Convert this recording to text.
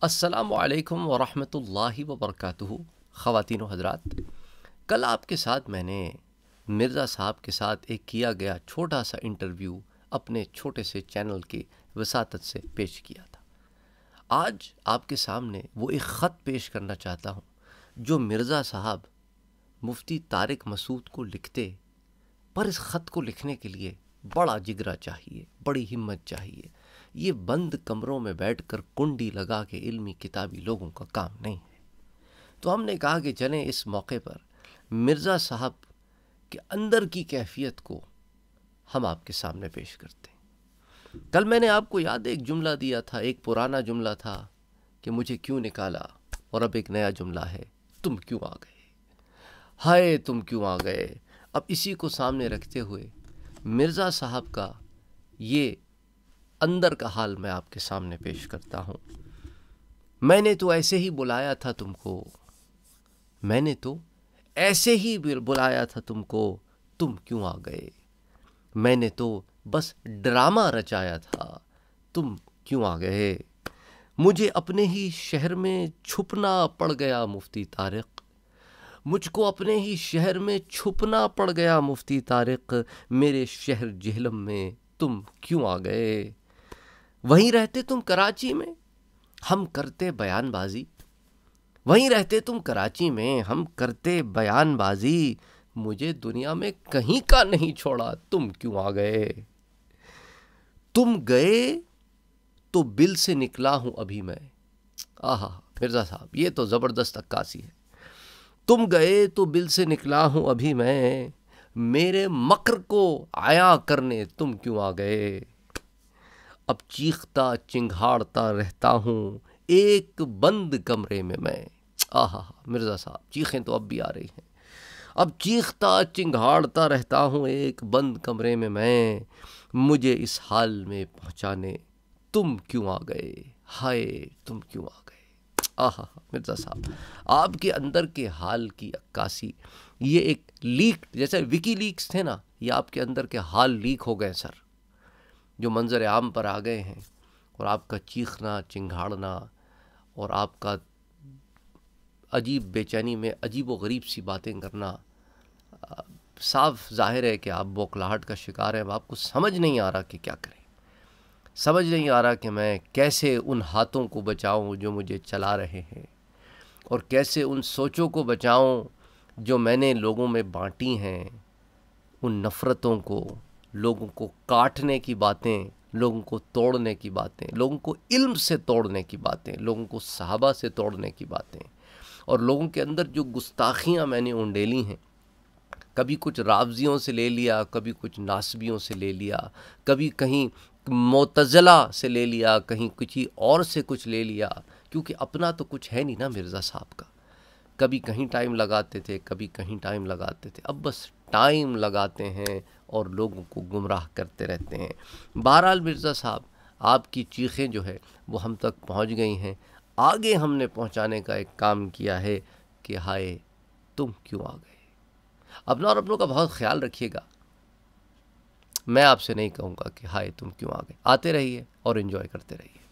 السلام علیکم ورحمۃ اللہ وبرکاتہ۔ خواتین و حضرات، کل آپ کے ساتھ میں نے مرزا صاحب کے ساتھ ایک کیا گیا چھوٹا سا انٹرویو اپنے چھوٹے سے چینل کی وساطت سے پیش کیا تھا۔ آج آپ کے سامنے وہ ایک خط پیش کرنا چاہتا ہوں جو مرزا صاحب مفتی طارق مسعود کو لکھتے، پر اس خط کو لکھنے کے لیے بڑا جگرا چاہیے، بڑی ہمت چاہیے۔ یہ بند کمروں میں بیٹھ کر کنڈی لگا کے علمی کتابی لوگوں کا کام نہیں ہے۔ تو ہم نے کہا کہ چلیں اس موقع پر مرزا صاحب کے اندر کی کیفیت کو ہم آپ کے سامنے پیش کرتے ہیں۔ کل میں نے آپ کو یاد ایک جملہ دیا تھا، ایک پرانا جملہ تھا کہ مجھے کیوں نکالا، اور اب ایک نیا جملہ ہے، تم کیوں آ گئے، ہائے تم کیوں آ گئے۔ اب اسی کو سامنے رکھتے ہوئے مرزا صاحب کا یہ اندر کا حال میں آپ کے سامنے پیش کرتا ہوں۔ میں نے تو ایسے ہی بلایا تھا تم کو، میں نے تو ایسے ہی بلایا تھا تم کو، تم کیوں آ گئے۔ میں نے تو بس ڈرامہ رچایا تھا، تم کیوں آ گئے۔ مجھے اپنے ہی شہر میں چھپنا پڑ گیا مفتی طارق، مجھ کو اپنے ہی شہر میں چھپنا پڑ گیا مفتی طارق، میرے شہر جہلم میں تم کیوں آ گئے۔ وہیں رہتے تم کراچی میں، ہم کرتے بیان بازی، وہیں رہتے تم کراچی میں، ہم کرتے بیان بازی، مجھے دنیا میں کہیں کا نہیں چھوڑا، تم کیوں آ گئے۔ تم گئے تو بل سے نکلا ہوں ابھی میں۔ آہا مرزا صاحب، یہ تو زبردست عکاسی ہے۔ تم گئے تو بل سے نکلا ہوں ابھی میں، میرے مکر کو عیاں کرنے تم کیوں آ گئے۔ اب چیختا چنگھاڑتا رہتا ہوں ایک بند کمرے میں آہا مرزا صاحب، چیخیں تو اب بھی آ رہی ہیں۔ اب چیختا چنگھاڑتا رہتا ہوں ایک بند کمرے میں مجھے اس حال میں پہنچانے تم کیوں آ گئے، ہائے تم کیوں آ گئے۔ آہا مرزا صاحب، آپ کے اندر کے حال کی عکاسی، یہ ایک لیک، جیسے وکی لیکس تھے نا، یہ آپ کے اندر کے حال لیک ہو گئے سر، جو منظر عام پر آ گئے ہیں، اور آپ کا چیخنا چنگھاڑنا اور آپ کا عجیب بے چینی میں عجیب و غریب سی باتیں کرنا، صاف ظاہر ہے کہ آپ بوکھلاہٹ کا شکار ہیں۔ اب آپ کو سمجھ نہیں آ رہا کہ کیا کریں، سمجھ نہیں آ رہا کہ میں کیسے ان ہاتھوں کو بچاؤں جو مجھے چلا رہے ہیں، اور کیسے ان سوچوں کو بچاؤں جو میں نے لوگوں میں بانٹی ہیں، ان نفرتوں کو، لوگوں کو کاٹنے کی باتیں، لوگوں کو توڑنے کی باتیں، لوگوں کو علم سے توڑنے کی باتیں، لوگوں کو صحابہ سے توڑنے کی باتیں، اور لوگوں کے اندر جو گستاخیاں میں نے انڈیلی ہیں، کبھی کچھ رافضیوں سے لے لیا، کبھی کچھ ناسبیوں سے لے لیا، کبھی کہیں معتزلہ سے لے لیا، کہیں کسی اور سے کچھ لے لیا، کیونکہ اپنا تو کچھ ہے نہیں نا مرزا صاحب کا۔ کبھی کہیں ٹائم لگاتے تھے، کبھی کہیں ٹائم لگاتے تھے، اب بس ٹائم لگاتے ہیں اور لوگوں کو گمراہ کرتے رہتے ہیں۔ بہرحال مرزا صاحب، آپ کی چیخیں جو ہے وہ ہم تک پہنچ گئی ہیں، آگے ہم نے پہنچانے کا ایک کام کیا ہے کہ ہائے تم کیوں آ گئے۔ اپنا اور اپنوں کا بہت خیال رکھیے گا۔ میں آپ سے نہیں کہوں گا کہ ہائے تم کیوں آ گئے۔ آتے رہیے اور انجوائے کرتے رہیے۔